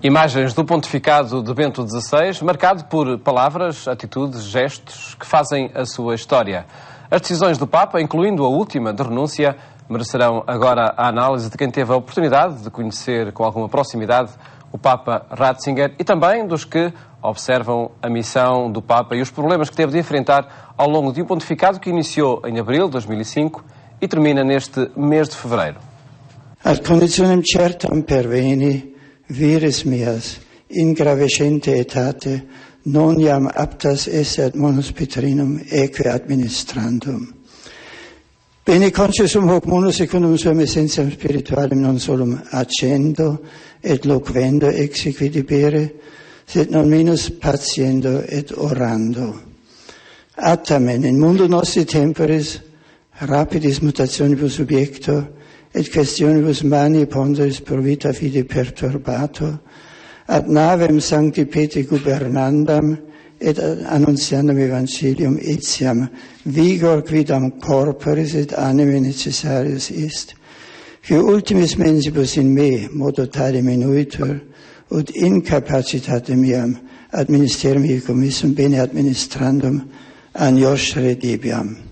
Imagens do pontificado de Bento XVI, marcado por palavras, atitudes, gestos que fazem a sua história. As decisões do Papa, incluindo a última de renúncia, merecerão agora a análise de quem teve a oportunidade de conhecer com alguma proximidade o Papa Ratzinger e também dos que observam a missão do Papa e os problemas que teve de enfrentar ao longo de um pontificado que iniciou em abril de 2005 e termina neste mês de fevereiro. Ad conditionem certam perveni vires meas, in gravescente etate, non iam aptas esse ad munus Petrinum eque administrandum. Bene conscium hoc munus secundum suam essentiam spiritualem non solum accendo et loquendo exequi debere, sed non minus patiendo et orando. Attamen in mundo nostri temporis rapidis mutationibus subjecto et questionibus mani ponderis pro vita fide perturbato, ad navem sancti Petri gubernandam et annuntiandam evangelium etiam vigor quidam corporis et anime necessarius est, qui ultimis mensibus in me modo tale minuitur, ut incapacitate meam ad ministerium commissum bene administrandum agnoscere debiam.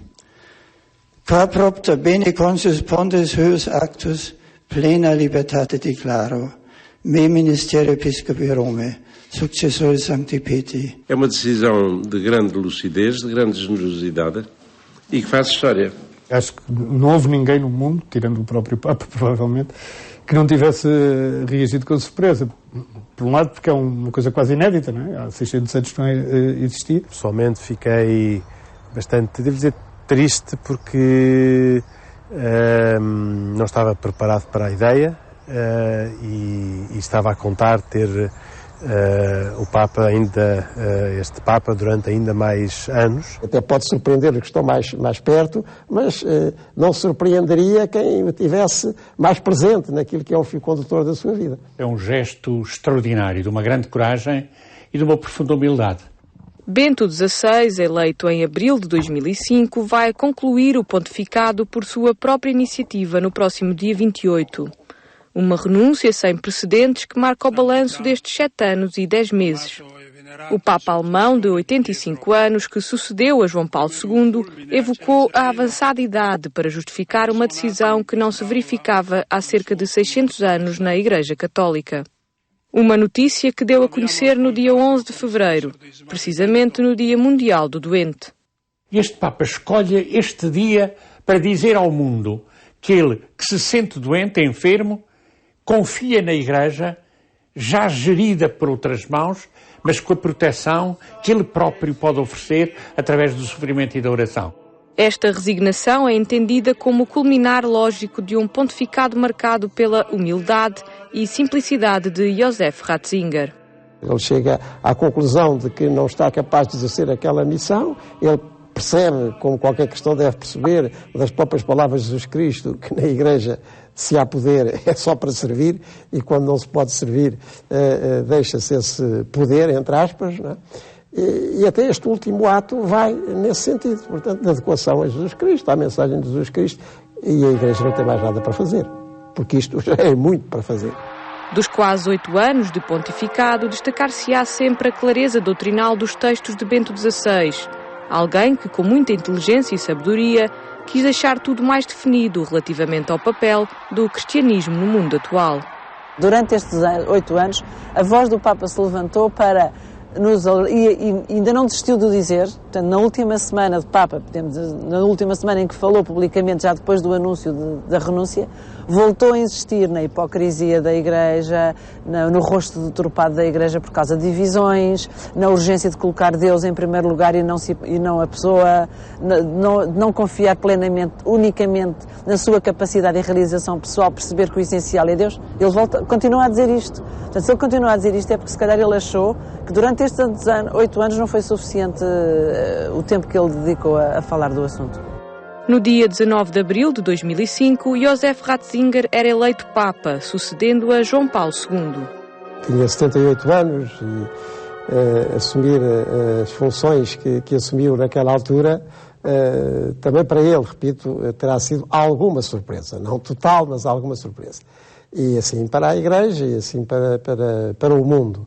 Qua propter bene conscius ponderis huius actus plena libertate declaro, me ministerio episcopi Rome, successor Sancti Petri. É uma decisão de grande lucidez, de grande generosidade e que faz história. Acho que não houve ninguém no mundo, tirando o próprio Papa, provavelmente, que não tivesse reagido com surpresa. Por um lado, porque é uma coisa quase inédita, não é? Há 600 anos que não existia. Pessoalmente fiquei bastante, devo dizer, triste porque não estava preparado para a ideia e estava a contar ter o Papa ainda, este Papa durante ainda mais anos. Até pode surpreender os que estão mais perto, mas não surpreenderia quem o tivesse mais presente naquilo que é o fio condutor da sua vida. É um gesto extraordinário, de uma grande coragem e de uma profunda humildade. Bento XVI, eleito em abril de 2005, vai concluir o pontificado por sua própria iniciativa no próximo dia 28. Uma renúncia sem precedentes que marca o balanço destes 7 anos e 10 meses. O Papa alemão, de 85 anos, que sucedeu a João Paulo II, evocou a avançada idade para justificar uma decisão que não se verificava há cerca de 600 anos na Igreja Católica. Uma notícia que deu a conhecer no dia 11 de fevereiro, precisamente no Dia Mundial do Doente. Este Papa escolhe este dia para dizer ao mundo que ele, que se sente doente, enfermo, confia na Igreja, já gerida por outras mãos, mas com a proteção que ele próprio pode oferecer através do sofrimento e da oração. Esta resignação é entendida como o culminar lógico de um pontificado marcado pela humildade e simplicidade de Joseph Ratzinger. Ele chega à conclusão de que não está capaz de exercer aquela missão, ele percebe, como qualquer cristão deve perceber, das próprias palavras de Jesus Cristo, que na Igreja, se há poder, é só para servir, e quando não se pode servir, deixa-se esse poder, entre aspas, não é? E até este último ato vai nesse sentido, portanto, de adequação a Jesus Cristo, à mensagem de Jesus Cristo, e a Igreja não tem mais nada para fazer, porque isto já é muito para fazer. Dos quase 8 anos de pontificado, destacar-se-á sempre a clareza doutrinal dos textos de Bento XVI, alguém que, com muita inteligência e sabedoria, quis deixar tudo mais definido relativamente ao papel do cristianismo no mundo atual. Durante estes 8 anos, a voz do Papa se levantou para e ainda não desistiu de dizer, portanto, na última semana de Papa, na última semana em que falou publicamente, já depois do anúncio da renúncia, voltou a insistir na hipocrisia da Igreja, no rosto deturpado da Igreja por causa de divisões, na urgência de colocar Deus em primeiro lugar e não a pessoa, não confiar plenamente, unicamente na sua capacidade e realização pessoal, perceber que o essencial é Deus. Ele continua a dizer isto. Portanto, se ele continua a dizer isto é porque se calhar ele achou que durante estes 8 anos não foi suficiente o tempo que ele dedicou a falar do assunto. No dia 19 de abril de 2005, Joseph Ratzinger era eleito Papa, sucedendo a João Paulo II. Tinha 78 anos e assumir as funções que assumiu naquela altura, também para ele, repito, terá sido alguma surpresa. Não total, mas alguma surpresa. e assim para a Igreja e assim para o mundo.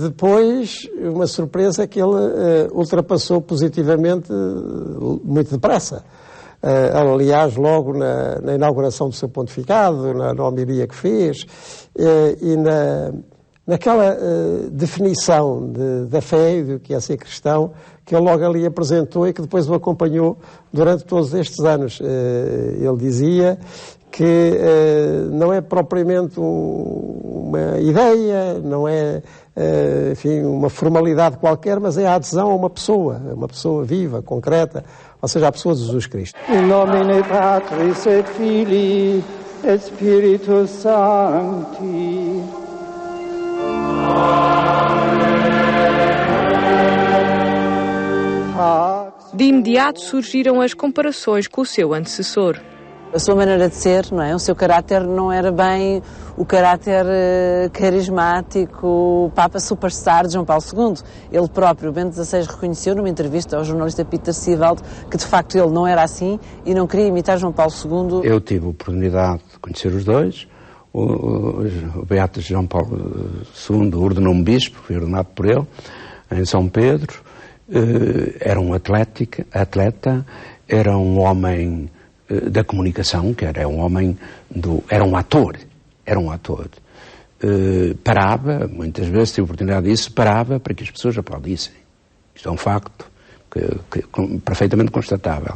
Depois, uma surpresa é que ele ultrapassou positivamente muito depressa. Aliás, logo na inauguração do seu pontificado, na homilia que fez, e naquela definição da fé e do que é ser cristão, que ele logo ali apresentou e que depois o acompanhou durante todos estes anos. Ele dizia que não é propriamente uma ideia, não é enfim, uma formalidade qualquer, mas é a adesão a uma pessoa viva, concreta, ou seja, a pessoa de Jesus Cristo. In nomine Patris et Filii et Spiritus Sancti. De imediato surgiram as comparações com o seu antecessor. A sua maneira de ser, não é? O seu caráter não era bem o caráter carismático, Papa Superstar de João Paulo II. Ele próprio, Bento XVI, reconheceu numa entrevista ao jornalista Peter Sievald que de facto ele não era assim e não queria imitar João Paulo II. Eu tive a oportunidade de conhecer os dois. O Beato João Paulo II ordenou-me bispo, fui ordenado por ele, em São Pedro. Era um atleta, era um homem da comunicação, que era um homem era um ator. Parava, muitas vezes tive a oportunidade disso, parava para que as pessoas aplaudissem. Isto é um facto perfeitamente constatável.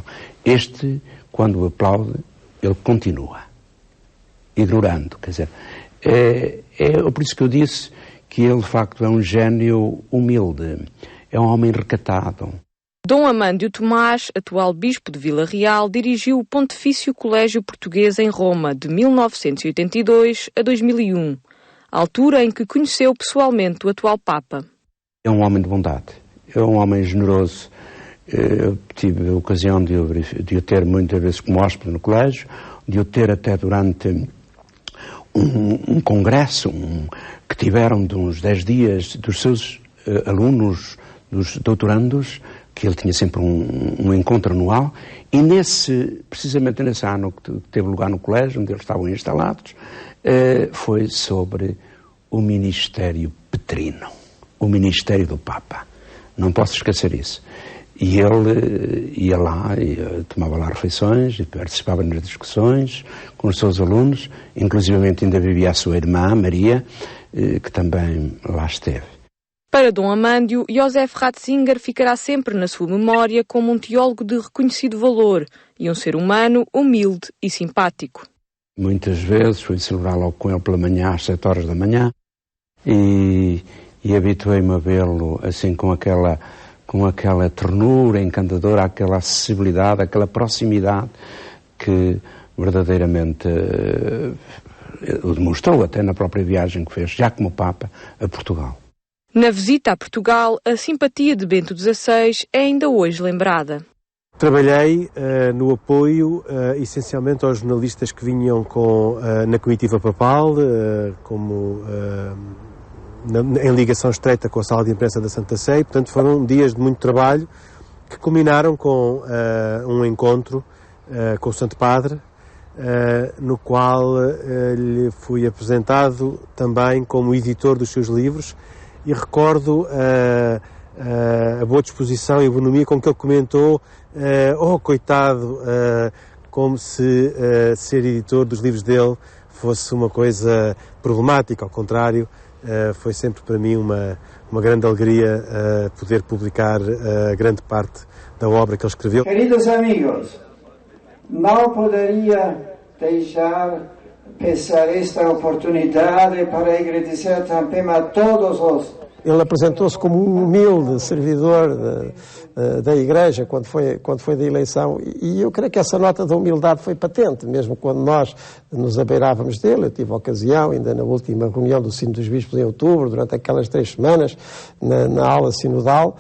Quando aplaude, ele continua, ignorando, quer dizer, é por isso que eu disse que ele, de facto, é um gênio humilde, é um homem recatado. Dom Amândio Tomás, atual bispo de Vila Real, dirigiu o Pontifício Colégio Português em Roma de 1982 a 2001, altura em que conheceu pessoalmente o atual Papa. É um homem de bondade, é um homem generoso. Eu tive a ocasião de o ter muitas vezes como hóspede no colégio, de o ter até durante um congresso que tiveram de uns 10 dias dos seus alunos, dos doutorandos, que ele tinha sempre um encontro anual, e precisamente nesse ano que teve lugar no colégio, onde eles estavam instalados, foi sobre o ministério petrino, o ministério do Papa. Não posso esquecer isso. E ele ia lá, tomava lá refeições, e participava nas discussões com os seus alunos, inclusivamente ainda vivia a sua irmã, Maria, que também lá esteve. Para Dom Amândio, Josef Ratzinger ficará sempre na sua memória como um teólogo de reconhecido valor e um ser humano humilde e simpático. Muitas vezes fui celebrar logo com ele pela manhã, às 7 horas da manhã, e habituei-me a vê-lo assim com aquela ternura encantadora, aquela acessibilidade, aquela proximidade que verdadeiramente o demonstrou até na própria viagem que fez, já como Papa, a Portugal. Na visita a Portugal, a simpatia de Bento XVI é ainda hoje lembrada. Trabalhei no apoio essencialmente aos jornalistas que vinham na comitiva papal, em ligação estreita com a sala de imprensa da Santa Sé. Portanto, foram dias de muito trabalho que culminaram com um encontro com o Santo Padre, no qual lhe fui apresentado também como editor dos seus livros, e recordo a boa disposição e a bonomia com que ele comentou: coitado, como se ser editor dos livros dele fosse uma coisa problemática. Ao contrário, foi sempre para mim uma grande alegria poder publicar grande parte da obra que ele escreveu. Queridos amigos, não poderia deixar passar esta oportunidade para agradecer também a todos os. Ele apresentou-se como um humilde servidor da Igreja quando foi da eleição, e eu creio que essa nota da humildade foi patente, mesmo quando nós nos abeirávamos dele. Eu tive a ocasião, ainda na última reunião do Sínodo dos Bispos em outubro, durante aquelas 3 semanas, na aula sinodal,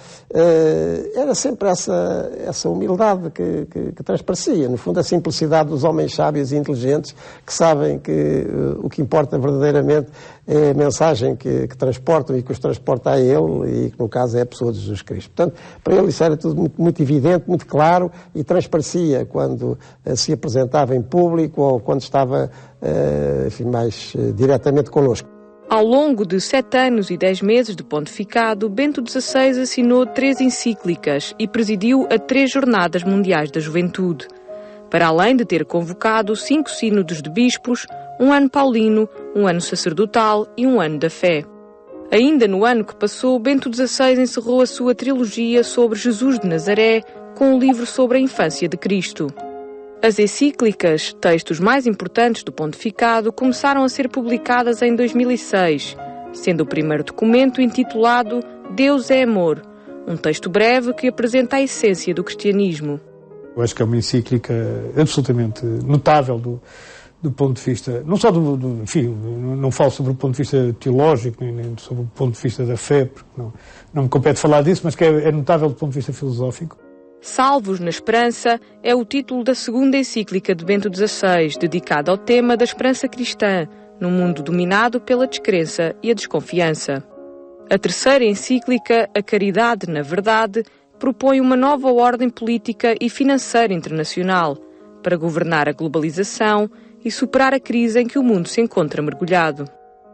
era sempre essa humildade que transparecia, no fundo a simplicidade dos homens sábios e inteligentes que sabem que o que importa verdadeiramente é a mensagem que transportam e que os transportam importa a ele e que no caso é a pessoa de Jesus Cristo. Portanto, para ele isso era tudo muito, muito evidente, muito claro e transparecia quando se apresentava em público ou quando estava enfim, mais diretamente connosco. Ao longo de 7 anos e 10 meses de pontificado, Bento XVI assinou 3 encíclicas e presidiu a 3 Jornadas Mundiais da Juventude. Para além de ter convocado 5 sínodos de bispos, um ano paulino, um ano sacerdotal e um ano da fé. Ainda no ano que passou, Bento XVI encerrou a sua trilogia sobre Jesus de Nazaré com o livro sobre a infância de Cristo. As encíclicas, textos mais importantes do pontificado, começaram a ser publicadas em 2006, sendo o primeiro documento intitulado Deus é Amor, um texto breve que apresenta a essência do cristianismo. Eu acho que é uma encíclica absolutamente notável do ponto de vista, não só enfim, não falo sobre o ponto de vista teológico, nem sobre o ponto de vista da fé, porque não me compete falar disso, mas que é notável do ponto de vista filosófico. Salvos na Esperança é o título da segunda encíclica de Bento XVI, dedicada ao tema da esperança cristã, num mundo dominado pela descrença e a desconfiança. A terceira encíclica, A Caridade na Verdade, propõe uma nova ordem política e financeira internacional para governar a globalização e superar a crise em que o mundo se encontra mergulhado.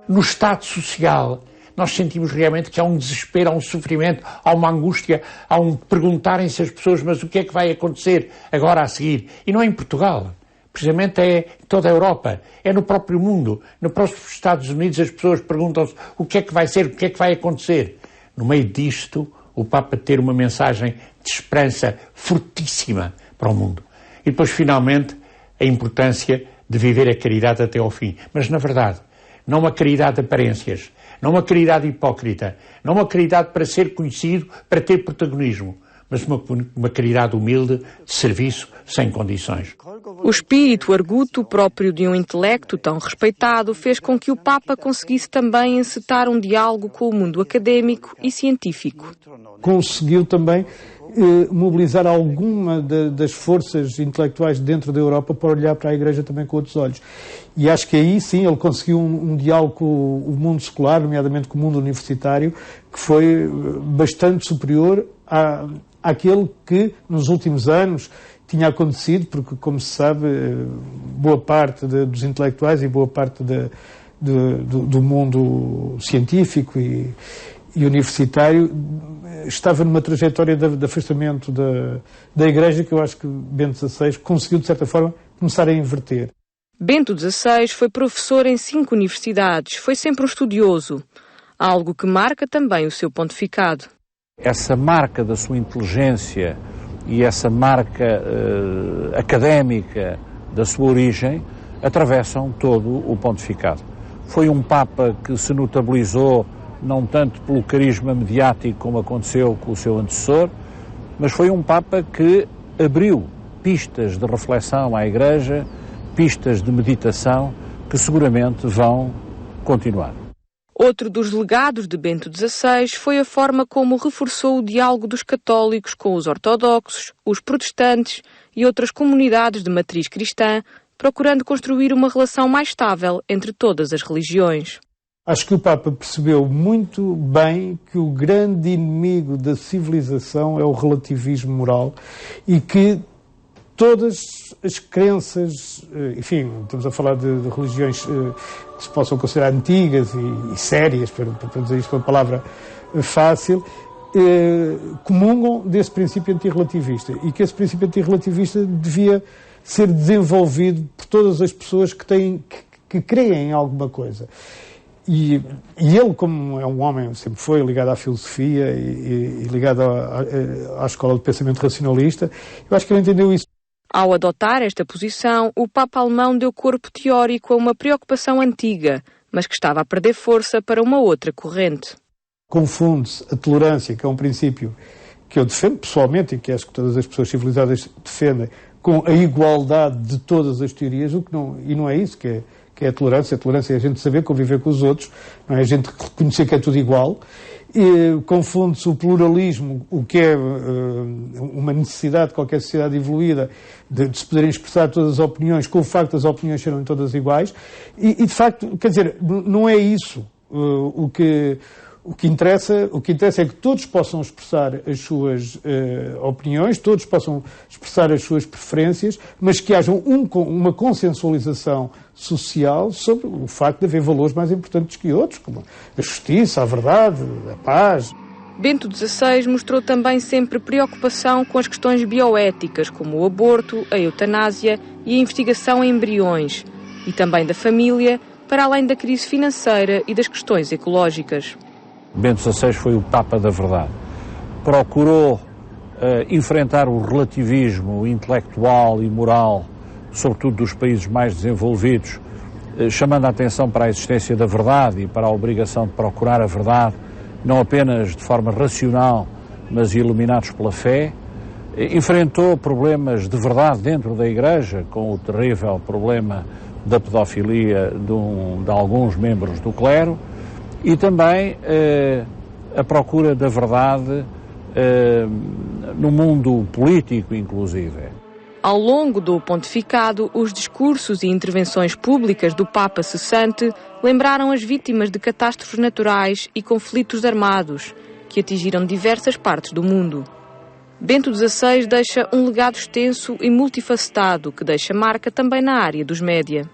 No Estado Social, nós sentimos realmente que há um desespero, há um sofrimento, há uma angústia, há um perguntarem-se as pessoas, mas o que é que vai acontecer agora a seguir? E não é em Portugal, precisamente é em toda a Europa, é no próprio mundo. Nos próprios Estados Unidos as pessoas perguntam-se o que é que vai ser, o que é que vai acontecer. No meio disto, o Papa ter uma mensagem de esperança fortíssima para o mundo. E depois, finalmente, a importância de viver a caridade até ao fim. Mas, na verdade, não uma caridade de aparências, não uma caridade hipócrita, não uma caridade para ser conhecido, para ter protagonismo, mas uma caridade humilde, de serviço, sem condições. O espírito arguto próprio de um intelecto tão respeitado fez com que o Papa conseguisse também encetar um diálogo com o mundo académico e científico. Conseguiu também mobilizar alguma das forças intelectuais dentro da Europa para olhar para a Igreja também com outros olhos. E acho que aí sim ele conseguiu um diálogo com o mundo secular, nomeadamente com o mundo universitário, que foi bastante superior àquele que nos últimos anos tinha acontecido, porque, como se sabe, boa parte dos intelectuais e boa parte do mundo científico e universitário estava numa trajetória de afastamento da Igreja que eu acho que Bento XVI conseguiu, de certa forma, começar a inverter. Bento XVI foi professor em 5 universidades, foi sempre um estudioso, algo que marca também o seu pontificado. Essa marca da sua inteligência e essa marca académica da sua origem atravessam todo o pontificado. Foi um Papa que se notabilizou não tanto pelo carisma mediático como aconteceu com o seu antecessor, mas foi um Papa que abriu pistas de reflexão à Igreja, pistas de meditação, que seguramente vão continuar. Outro dos legados de Bento XVI foi a forma como reforçou o diálogo dos católicos com os ortodoxos, os protestantes e outras comunidades de matriz cristã, procurando construir uma relação mais estável entre todas as religiões. Acho que o Papa percebeu muito bem que o grande inimigo da civilização é o relativismo moral e que todas as crenças, enfim, estamos a falar de religiões que se possam considerar antigas e sérias, para dizer isto com uma palavra fácil, comungam desse princípio antirrelativista e que esse princípio antirrelativista devia ser desenvolvido por todas as pessoas que creem em alguma coisa. E ele, como é um homem, sempre foi ligado à filosofia e ligado à escola de pensamento racionalista, eu acho que ele entendeu isso. Ao adotar esta posição, o Papa alemão deu corpo teórico a uma preocupação antiga, mas que estava a perder força para uma outra corrente. Confunde-se a tolerância, que é um princípio que eu defendo pessoalmente e que acho que todas as pessoas civilizadas defendem, com a igualdade de todas as teorias, e não é isso que é a tolerância. A tolerância é a gente saber conviver com os outros, não é a gente reconhecer que é tudo igual. Confunde-se o pluralismo, o que é uma necessidade de qualquer sociedade evoluída, de se poderem expressar todas as opiniões, com o facto das opiniões serem todas iguais. E de facto, quer dizer, não é isso o que O que interessa é que todos possam expressar as suas opiniões, todos possam expressar as suas preferências, mas que haja uma consensualização social sobre o facto de haver valores mais importantes que outros, como a justiça, a verdade, a paz. Bento XVI mostrou também sempre preocupação com as questões bioéticas, como o aborto, a eutanásia e a investigação em embriões, e também da família, para além da crise financeira e das questões ecológicas. Bento XVI foi o Papa da verdade. Procurou enfrentar o relativismo intelectual e moral, sobretudo dos países mais desenvolvidos, chamando a atenção para a existência da verdade e para a obrigação de procurar a verdade, não apenas de forma racional, mas iluminados pela fé. Enfrentou problemas de verdade dentro da Igreja, com o terrível problema da pedofilia de alguns membros do clero, e também a procura da verdade no mundo político, inclusive. Ao longo do pontificado, os discursos e intervenções públicas do Papa cessante lembraram as vítimas de catástrofes naturais e conflitos armados que atingiram diversas partes do mundo. Bento XVI deixa um legado extenso e multifacetado que deixa marca também na área dos média.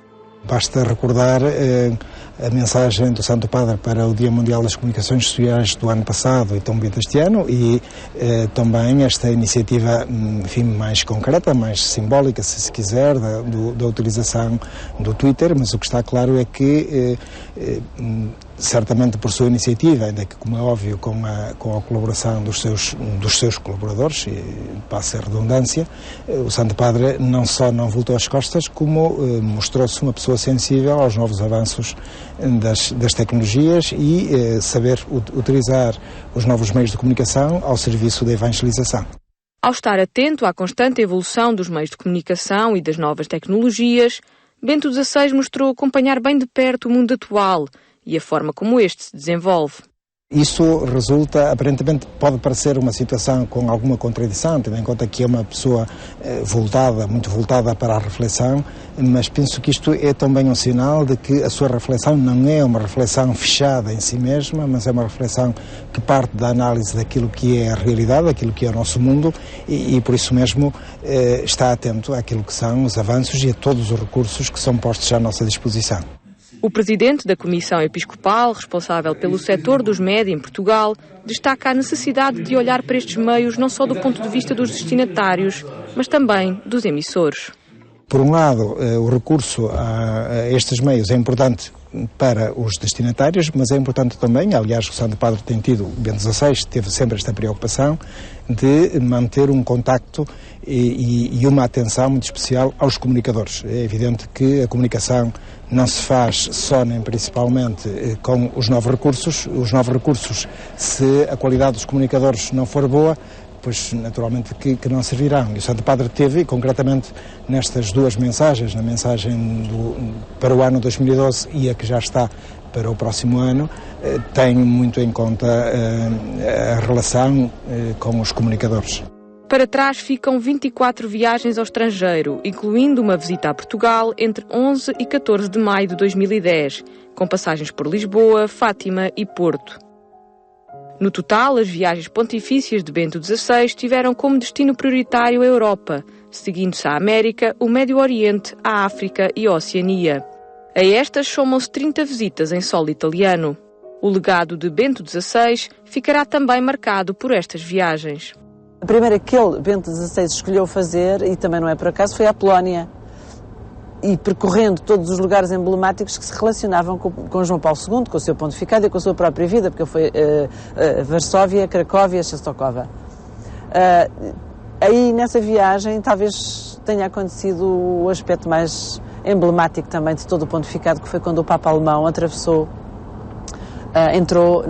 Basta recordar a mensagem do Santo Padre para o Dia Mundial das Comunicações Sociais do ano passado e também deste ano, e também esta iniciativa, enfim, mais concreta, mais simbólica, se quiser, da utilização do Twitter, mas o que está claro é que certamente por sua iniciativa, ainda que, como é óbvio, com a colaboração dos seus colaboradores, e passa a redundância, o Santo Padre não só não voltou às costas, como mostrou-se uma pessoa sensível aos novos avanços das tecnologias e saber utilizar os novos meios de comunicação ao serviço da evangelização. Ao estar atento à constante evolução dos meios de comunicação e das novas tecnologias, Bento XVI mostrou acompanhar bem de perto o mundo atual e a forma como este se desenvolve. Isso resulta, aparentemente, pode parecer uma situação com alguma contradição, tendo em conta que é uma pessoa muito voltada para a reflexão, mas penso que isto é também um sinal de que a sua reflexão não é uma reflexão fechada em si mesma, mas é uma reflexão que parte da análise daquilo que é a realidade, daquilo que é o nosso mundo, e por isso mesmo está atento àquilo que são os avanços e a todos os recursos que são postos à nossa disposição. O presidente da Comissão Episcopal, responsável pelo setor dos média em Portugal, destaca a necessidade de olhar para estes meios não só do ponto de vista dos destinatários, mas também dos emissores. Por um lado, o recurso a estes meios é importante para os destinatários, mas é importante também, aliás, o Santo Padre tem tido, Bento XVI teve sempre esta preocupação de manter um contacto e uma atenção muito especial aos comunicadores. É evidente que a comunicação não se faz só nem principalmente com os novos recursos. Os novos recursos, se a qualidade dos comunicadores não for boa, pois naturalmente que não servirão. E o Santo Padre teve, e concretamente nestas duas mensagens, na mensagem para o ano 2012 e a que já está para o próximo ano, tem muito em conta a relação com os comunicadores. Para trás ficam 24 viagens ao estrangeiro, incluindo uma visita a Portugal entre 11 e 14 de maio de 2010, com passagens por Lisboa, Fátima e Porto. No total, as viagens pontifícias de Bento XVI tiveram como destino prioritário a Europa, seguindo-se a América, o Médio Oriente, a África e a Oceania. A estas somam-se 30 visitas em solo italiano. O legado de Bento XVI ficará também marcado por estas viagens. A primeira que Bento XVI, escolheu fazer, e também não é por acaso, foi à Polónia. E percorrendo todos os lugares emblemáticos que se relacionavam com João Paulo II, com o seu pontificado e com a sua própria vida, porque foi Varsóvia, Cracóvia, Częstochowa. Aí nessa viagem talvez tenha acontecido o aspecto mais emblemático também de todo o pontificado, que foi quando o Papa alemão entrou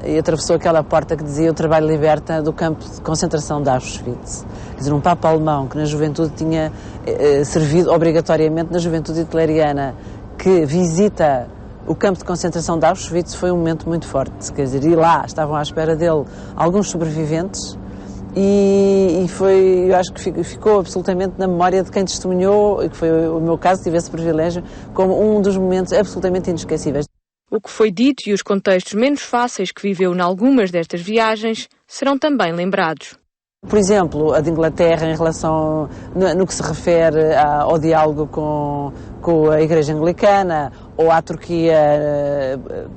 e atravessou aquela porta que dizia o trabalho liberta do campo de concentração de Auschwitz. Quer dizer, um Papa alemão que na juventude tinha servido obrigatoriamente na juventude hitleriana, que visita o campo de concentração de Auschwitz, foi um momento muito forte. Quer dizer, e lá estavam à espera dele alguns sobreviventes e foi, eu acho que ficou absolutamente na memória de quem testemunhou, que foi o meu caso, tive esse privilégio, como um dos momentos absolutamente inesquecíveis. O que foi dito e os contextos menos fáceis que viveu em algumas destas viagens serão também lembrados. Por exemplo, a de Inglaterra em relação, no que se refere ao diálogo com a Igreja Anglicana, ou à Turquia,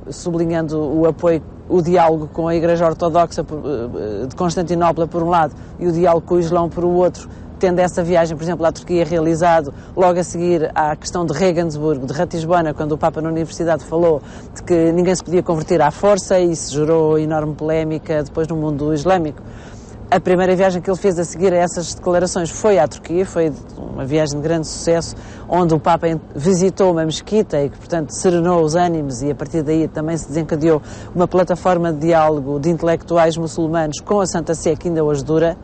sublinhando o apoio, o diálogo com a Igreja Ortodoxa de Constantinopla por um lado e o diálogo com o Islão por outro, tendo essa viagem, por exemplo, à Turquia realizado logo a seguir à questão de Regensburg, de Ratisbona, quando o Papa na Universidade falou de que ninguém se podia converter à força, e isso gerou enorme polémica depois no mundo islâmico. A primeira viagem que ele fez a seguir a essas declarações foi à Turquia, foi uma viagem de grande sucesso, onde o Papa visitou uma mesquita e que, portanto, serenou os ânimos, e a partir daí também se desencadeou uma plataforma de diálogo de intelectuais muçulmanos com a Santa Sé, que ainda hoje dura.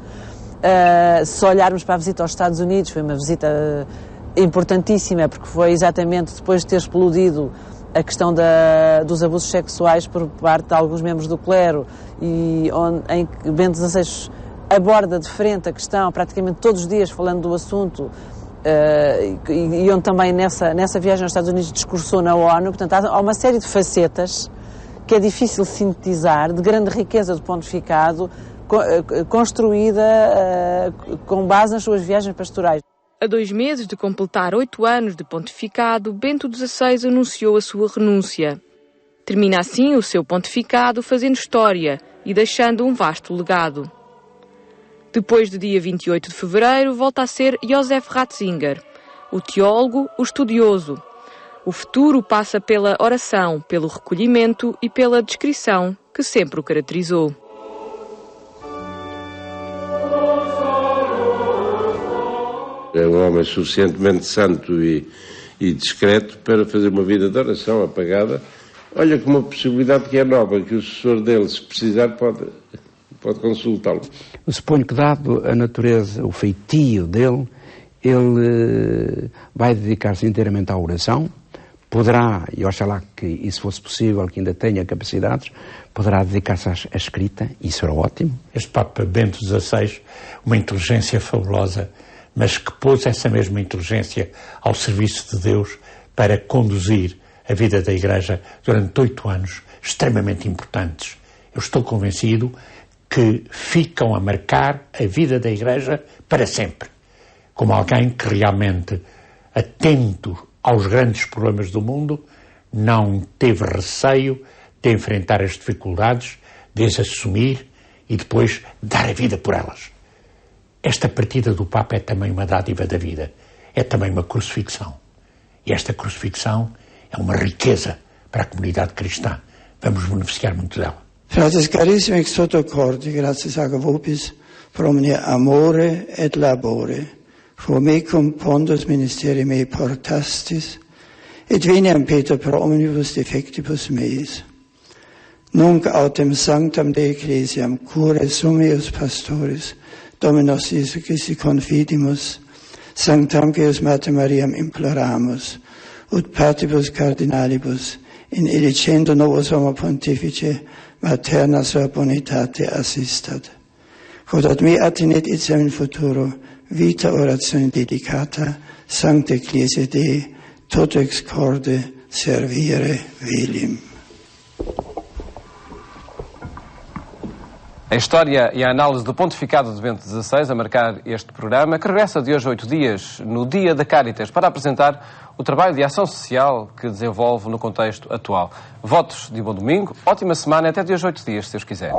Se olharmos para a visita aos Estados Unidos, foi uma visita importantíssima, porque foi exatamente depois de ter explodido a questão dos abusos sexuais por parte de alguns membros do clero, e em que Bento XVI aborda de frente a questão, praticamente todos os dias falando do assunto, e onde também nessa viagem aos Estados Unidos discursou na ONU. Portanto, há uma série de facetas que é difícil sintetizar, de grande riqueza do pontificado, construída com base nas suas viagens pastorais. A 2 meses de completar 8 anos de pontificado, Bento XVI anunciou a sua renúncia. Termina assim o seu pontificado fazendo história e deixando um vasto legado. Depois do dia 28 de fevereiro, volta a ser Josef Ratzinger, o teólogo, o estudioso. O futuro passa pela oração, pelo recolhimento e pela discrição que sempre o caracterizou. É um homem suficientemente santo e discreto para fazer uma vida de oração apagada. Olha que uma possibilidade que é nova, que o sucessor dele, se precisar, pode consultá-lo. Eu suponho que, dado a natureza, o feitio dele, ele vai dedicar-se inteiramente à oração. Poderá, e oxalá que isso fosse possível, que ainda tenha capacidades, poderá dedicar-se à escrita, isso era ótimo. Este Papa Bento XVI, uma inteligência fabulosa, mas que pôs essa mesma inteligência ao serviço de Deus para conduzir a vida da Igreja durante 8 anos extremamente importantes. Eu estou convencido que ficam a marcar a vida da Igreja para sempre, como alguém que realmente, atento aos grandes problemas do mundo, não teve receio de enfrentar as dificuldades, de as assumir e depois dar a vida por elas. Esta partida do Papa é também uma dádiva da vida, é também uma crucifixão. E esta crucifixão é uma riqueza para a comunidade cristã. Vamos beneficiar muito dela. Fratres carissimi, ex toto cordi, gratias aga vobis, pro omnia amore et labore, formecum pondus ministeri mei portastis, et veniam Peter pro omnibus defectibus meis. Nunc autem sanctam de ecclesiam cure sumius pastoris, Dominus Iesu Christi confidimus, sanctam Deus Mater Mariam imploramus, ut patibus cardinalibus, in elicendo novus homo pontifice, materna sua bonitate assistat. Quod ad me attinet itsem in futuro, vita oratione dedicata, sancta Ecclesia Dei, toto ex corde servire velim. A história e a análise do pontificado de Bento XVI a marcar este programa, que regressa de hoje a 8 dias, no Dia da Caritas, para apresentar o trabalho de ação social que desenvolve no contexto atual. Votos de bom domingo, ótima semana, até de hoje a 8 dias, se Deus quiser.